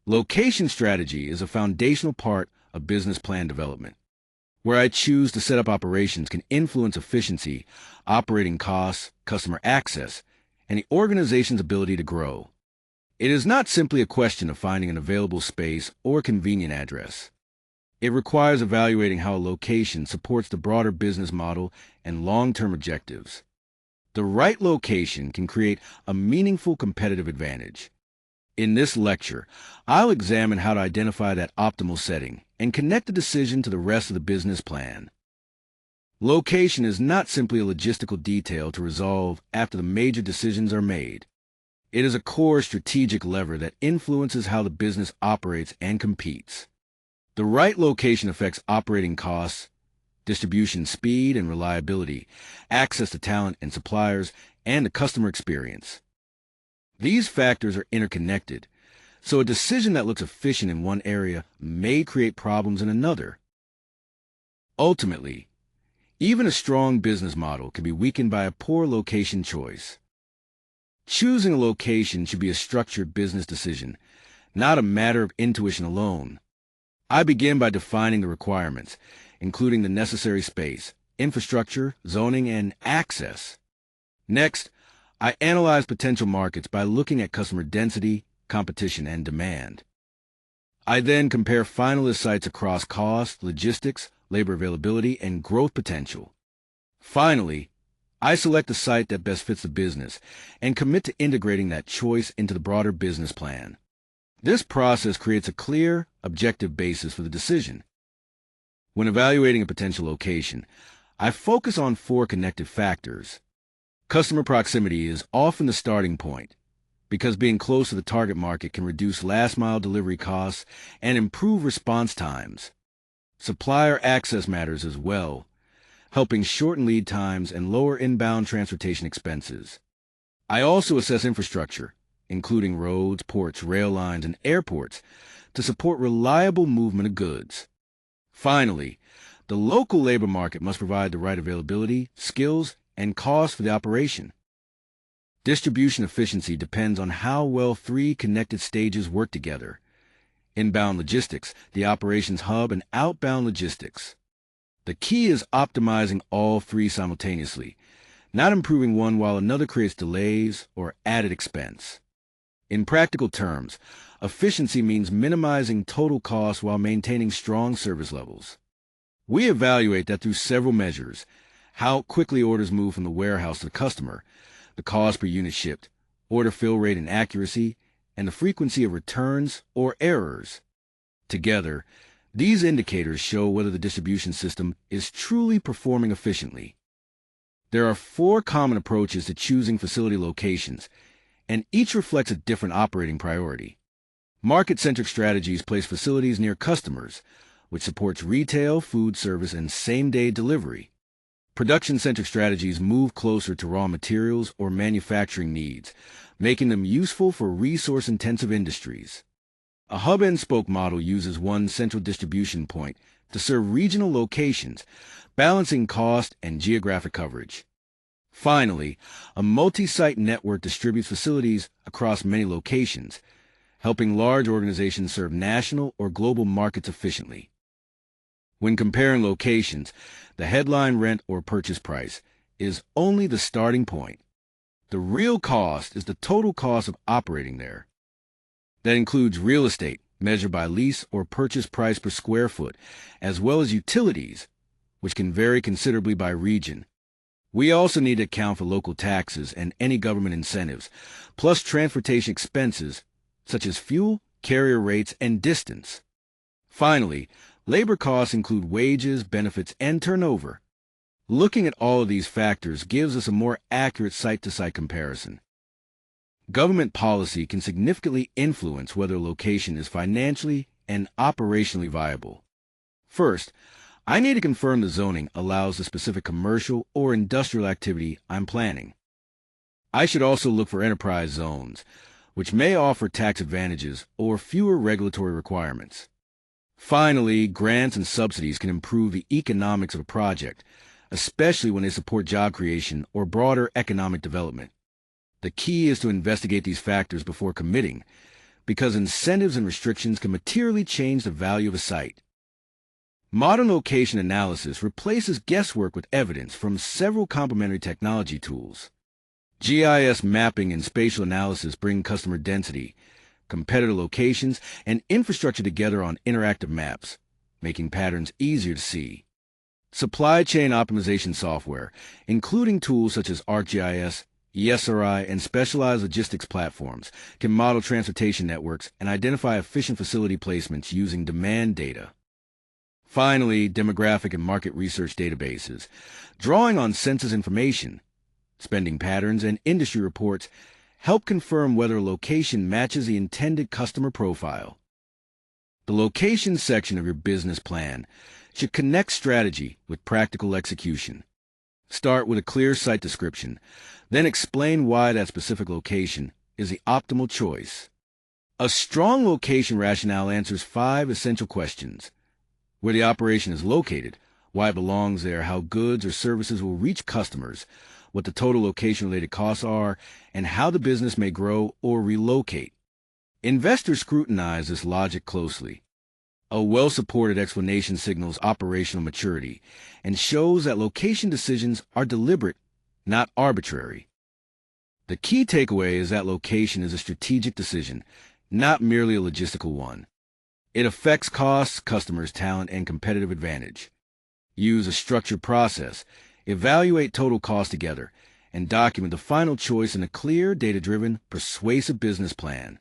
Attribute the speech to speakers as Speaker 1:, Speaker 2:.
Speaker 1: Location strategy is a foundational part of business plan development. Where I choose to set up operations can influence efficiency, operating costs, customer access, and the organization's ability to grow. It is not simply a question of finding an available space or convenient address. It requires evaluating how a location supports the broader business model and long-term objectives. The right location can create a meaningful competitive advantage. In this lecture, I'll examine how to identify that optimal setting and connect the decision to the rest of the business plan. Location is not simply a logistical detail to resolve after the major decisions are made. It is a core strategic lever that influences how the business operates and competes. The right location affects operating costs, distribution speed and reliability, access to talent and suppliers, and the customer experience. These factors are interconnected, so a decision that looks efficient in one area may create problems in another. Ultimately, even a strong business model can be weakened by a poor location choice. Choosing a location should be a structured business decision, not a matter of intuition alone. I begin by defining the requirements, including the necessary space, infrastructure, zoning, and access. Next, I analyze potential markets by looking at customer density, competition, and demand. I then compare finalist sites across cost, logistics, labor availability, and growth potential. Finally, I select the site that best fits the business and commit to integrating that choice into the broader business plan. This process creates a clear, objective basis for the decision. When evaluating a potential location, I focus on 4 connective factors. Customer proximity is often the starting point, because being close to the target market can reduce last-mile delivery costs and improve response times. Supplier access matters as well, helping shorten lead times and lower inbound transportation expenses. I also assess infrastructure, including roads, ports, rail lines, and airports, to support reliable movement of goods. Finally, the local labor market must provide the right availability, skills, and cost for the operation. Distribution efficiency depends on how well 3 connected stages work together: inbound logistics, the operations hub, and outbound logistics. The key is optimizing all 3 simultaneously, not improving one while another creates delays or added expense. In practical terms, efficiency means minimizing total costs while maintaining strong service levels. We evaluate that through several measures: how quickly orders move from the warehouse to the customer, the cost per unit shipped, order fill rate and accuracy, and the frequency of returns or errors. Together, these indicators show whether the distribution system is truly performing efficiently. There are 4 common approaches to choosing facility locations, and each reflects a different operating priority. Market-centric strategies place facilities near customers, which supports retail, food service, and same-day delivery. Production-centric strategies move closer to raw materials or manufacturing needs, making them useful for resource-intensive industries. A hub-and-spoke model uses one central distribution point to serve regional locations, balancing cost and geographic coverage. Finally, a multi-site network distributes facilities across many locations, helping large organizations serve national or global markets efficiently. When comparing locations, the headline rent or purchase price is only the starting point. The real cost is the total cost of operating there. That includes real estate, measured by lease or purchase price per square foot, as well as utilities, which can vary considerably by region. We also need to account for local taxes and any government incentives, plus transportation expenses such as fuel, carrier rates, and distance. Finally, labor costs include wages, benefits, and turnover. Looking at all of these factors gives us a more accurate site-to-site comparison. Government policy can significantly influence whether a location is financially and operationally viable. First, I need to confirm the zoning allows the specific commercial or industrial activity I'm planning. I should also look for enterprise zones, which may offer tax advantages or fewer regulatory requirements. Finally, grants and subsidies can improve the economics of a project, especially when they support job creation or broader economic development. The key is to investigate these factors before committing, because incentives and restrictions can materially change the value of a site. Modern location analysis replaces guesswork with evidence from several complementary technology tools. GIS mapping and spatial analysis bring customer density, competitor locations, and infrastructure together on interactive maps, making patterns easier to see. Supply chain optimization software, including tools such as ArcGIS, ESRI, and specialized logistics platforms, can model transportation networks and identify efficient facility placements using demand data. Finally, demographic and market research databases, drawing on census information, spending patterns, and industry reports, help confirm whether a location matches the intended customer profile. The location section of your business plan should connect strategy with practical execution. Start with a clear site description, then explain why that specific location is the optimal choice. A strong location rationale answers 5 essential questions: where the operation is located, why it belongs there, how goods or services will reach customers, what the total location-related costs are, and how the business may grow or relocate. Investors scrutinize this logic closely. A well-supported explanation signals operational maturity and shows that location decisions are deliberate, not arbitrary. The key takeaway is that location is a strategic decision, not merely a logistical one. It affects costs, customers, talent, and competitive advantage. Use a structured process, evaluate total cost together, and document the final choice in a clear, data-driven, persuasive business plan.